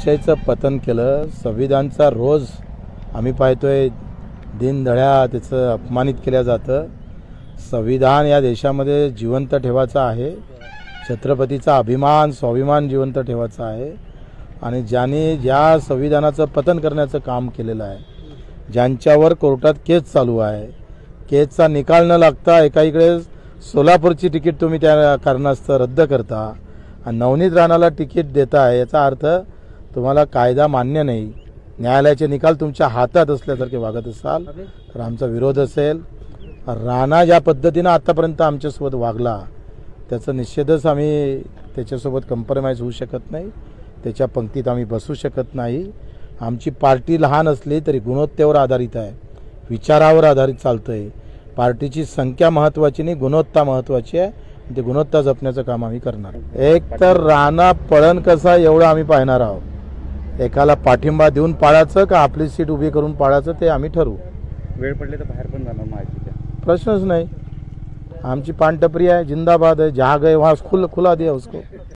लोकशाहीचं पतन केलं. संविधानचा रोज आम्ही पाहतोय दिनदळ्या त्याचं अपमानित केलं जातं. संविधान या देशामध्ये जिवंत ठेवायचं आहे. छत्रपतीचा अभिमान स्वाभिमान जिवंत ठेवायचा आहे. आणि ज्यांनी ज्या संविधानाचं पतन करण्याचं काम केलेलं आहे, ज्यांच्यावर कोर्टात केस चालू आहे, केसचा निकाल न लागता एकाकडे सोलापूरची तिकीट तुम्ही त्या कारणास्तव रद्द करता आणि नवनीत राणाला तिकीट देताय, याचा अर्थ तुम्हाला कायदा मान्य नाही. न्यायालयाचे निकाल तुमच्या हातात असल्यासारखे वागत असाल तर आमचा विरोध असेल. राणा ज्या पद्धतीनं आतापर्यंत आमच्यासोबत वागला त्याचं निषेधच आम्ही त्याच्यासोबत कम्प्रोमाइज होऊ शकत नाही. त्याच्या पंक्तीत आम्ही बसू शकत नाही. आमची पार्टी लहान असली तरी गुणवत्तेवर आधारित आहे, विचारावर आधारित चालतं आहे. पार्टीची संख्या महत्त्वाची नाही, गुणवत्ता महत्त्वाची आहे. ते गुणवत्ता जपण्याचं काम आम्ही करणार. एक तर राणा पळण कसा एवढं आम्ही पाहणार आहोत. एकाला पाठिंबा देऊन पाळायचं का आपली सीट उभी करून पाळायचं ते आम्ही ठरवू. वेळ पडले तर बाहेर पण जाणार माहिती प्रश्नच नाही. आमची पानटपरी आहे, जिंदाबाद है, जहाँ गए वहाँ खुला दिया उसको.